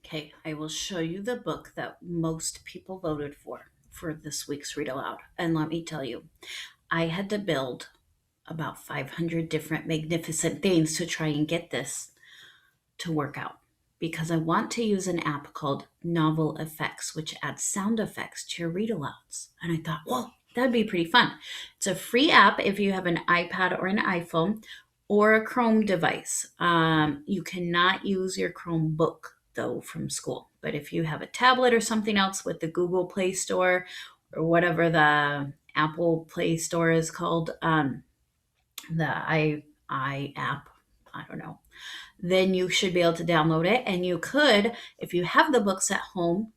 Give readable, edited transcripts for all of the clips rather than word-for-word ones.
Okay, I will show you the book that most people voted for this week's Read Aloud. And let me tell you, I had to build about 500 different magnificent things to try and get this to work out because I want to use an app called Novel Effects, which adds sound effects to your read alouds. And I thought, well, that'd be pretty fun. It's a free app if you have an iPad or an iPhone or a Chrome device. You cannot use your Chromebook though from school, but if you have a tablet or something else with the Google Play Store or whatever the Apple Play Store is called, the I app, I don't know, then you should be able to download it. And you could, if you have the books at home,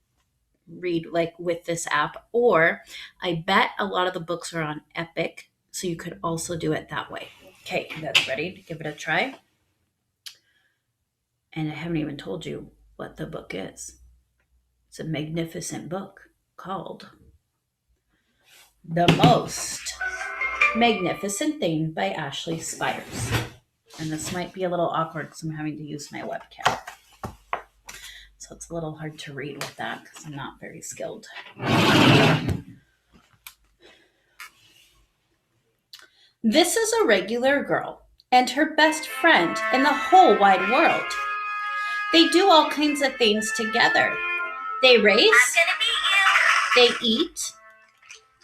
read like with this app. Or I bet a lot of the books are on Epic, so you could also do it that way. Okay, that's ready to give it a try. And I haven't even told you what the book is. It's a magnificent book called The Most Magnificent Thing by Ashley Spires. And this might be a little awkward because I'm having to use my webcam. So it's a little hard to read with that because I'm not very skilled. This is a regular girl and her best friend in the whole wide world. They do all kinds of things together. They race, they eat,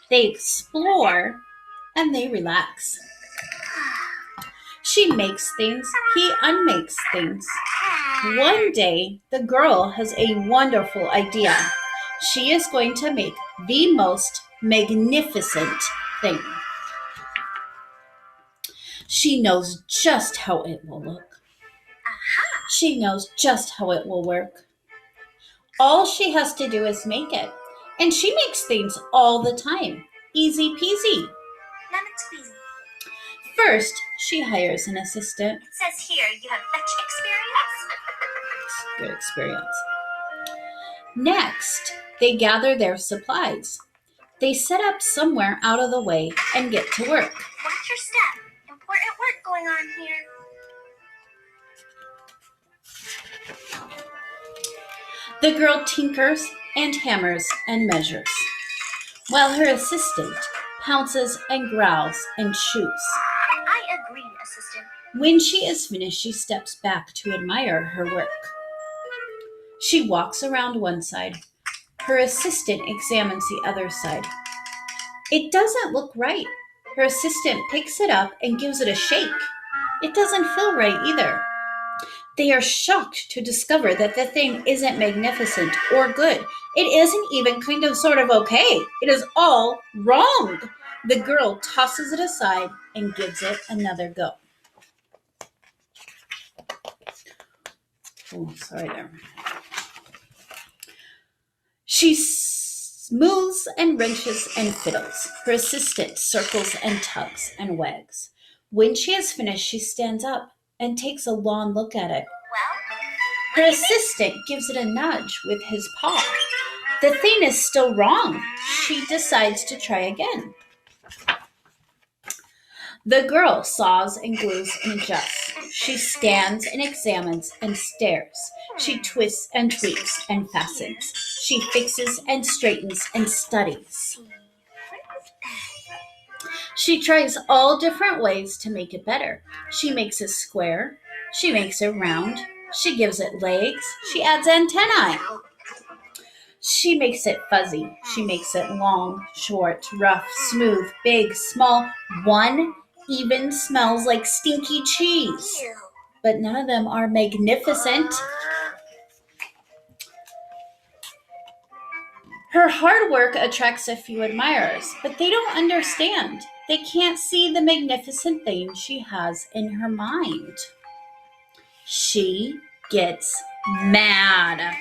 they explore, and they relax. She makes things, he unmakes things. One day, the girl has a wonderful idea. She is going to make the most magnificent thing. She knows just how it will look. She knows just how it will work. All she has to do is make it. And she makes things all the time. Easy peasy. Lemon squeezy. First, she hires an assistant. It says here you have fetch experience. Good experience. Next, they gather their supplies. They set up somewhere out of the way and get to work. Watch your step. Important work going on here. The girl tinkers and hammers and measures, while her assistant pounces and growls and chews. I agree, assistant. When she is finished, she steps back to admire her work. She walks around one side. Her assistant examines the other side. It doesn't look right. Her assistant picks it up and gives it a shake. It doesn't feel right either. They are shocked to discover that the thing isn't magnificent or good. It isn't even kind of sort of okay. It is all wrong. The girl tosses it aside and gives it another go. Oh, sorry there. She smooths and wrenches and fiddles. Her assistant circles and tugs and wags. When she has finished, she stands up and takes a long look at it. Well, Her assistant gives it a nudge with his paw. The thing is still wrong. She decides to try again. The girl saws and glues and adjusts. She stands and examines and stares. She twists and tweaks and fastens. She fixes and straightens and studies. She tries all different ways to make it better. She makes it square. She makes it round. She gives it legs. She adds antennae. She makes it fuzzy. She makes it long, short, rough, smooth, big, small. One even smells like stinky cheese. ew. But none of them are magnificent. Her hard work attracts a few admirers, but they don't understand. They can't see the magnificent thing she has in her mind. She gets mad.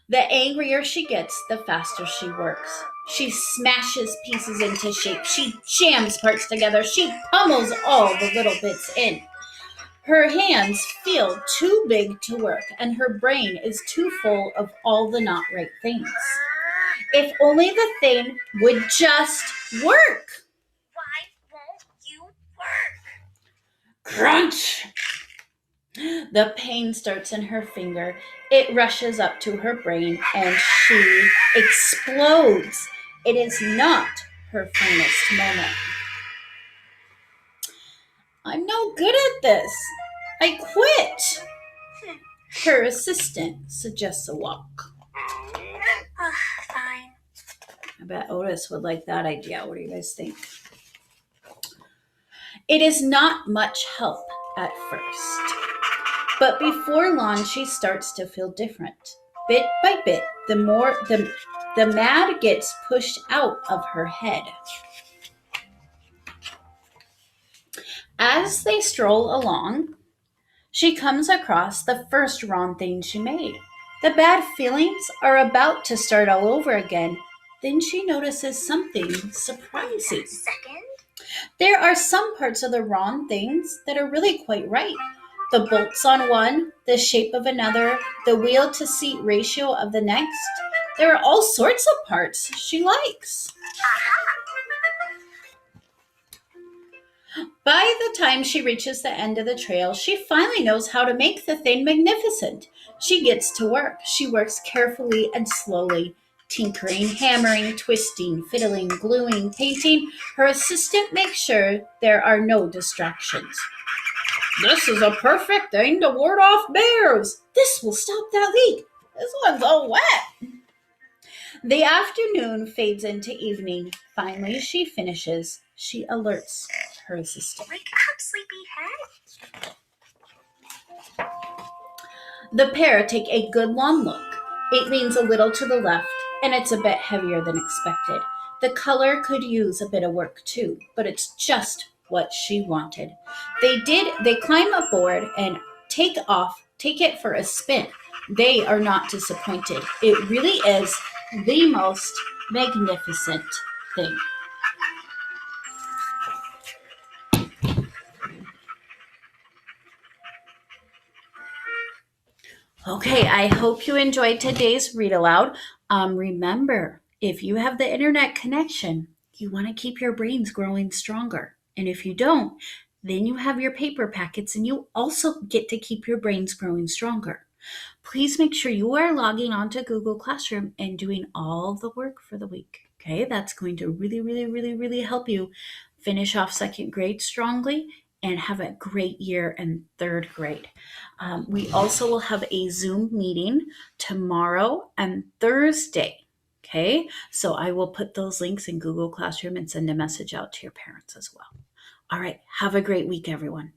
The angrier she gets, the faster she works. She smashes pieces into shape. She jams parts together. She pummels all the little bits in. Her hands feel too big to work, and her brain is too full of all the not right things. If only the thing would just work. Why won't you work? Crunch! The pain starts in her finger. It rushes up to her brain and she explodes. It is not her finest moment. I'm no good at this. I quit. Her assistant suggests a walk. Fine. I bet Otis would like that idea. What do you guys think? It is not much help at first, but before long she starts to feel different. Bit by bit, the mad gets pushed out of her head. As they stroll along, she comes across the first wrong thing she made. The bad feelings are about to start all over again. Then she notices something surprising. Second? There are some parts of the wrong things that are really quite right. The bolts on one, the shape of another, the wheel to seat ratio of the next. There are all sorts of parts she likes. By the time she reaches the end of the trail, she finally knows how to make the thing magnificent. She gets to work. She works carefully and slowly, tinkering, hammering, twisting, fiddling, gluing, painting. Her assistant makes sure there are no distractions. This is a perfect thing to ward off bears. This will stop that leak. This one's all wet. The afternoon fades into evening. Finally, she finishes. She alerts her assistant. Wake up, sleepyhead. The pair take a good long look. It leans a little to the left, and it's a bit heavier than expected. The color could use a bit of work too, but it's just what she wanted. They climb aboard and take it for a spin. They are not disappointed. It really is the most magnificent thing. Okay, I hope you enjoyed today's read aloud. Remember, if you have the internet connection, you want to keep your brains growing stronger. And if you don't, then you have your paper packets and you also get to keep your brains growing stronger. Please make sure you are logging on to Google Classroom and doing all the work for the week. Okay, that's going to really, really, really, really help you finish off second grade strongly and have a great year in third grade. We also will have a Zoom meeting tomorrow and Thursday. Okay, so I will put those links in Google Classroom and send a message out to your parents as well. All right, have a great week, everyone.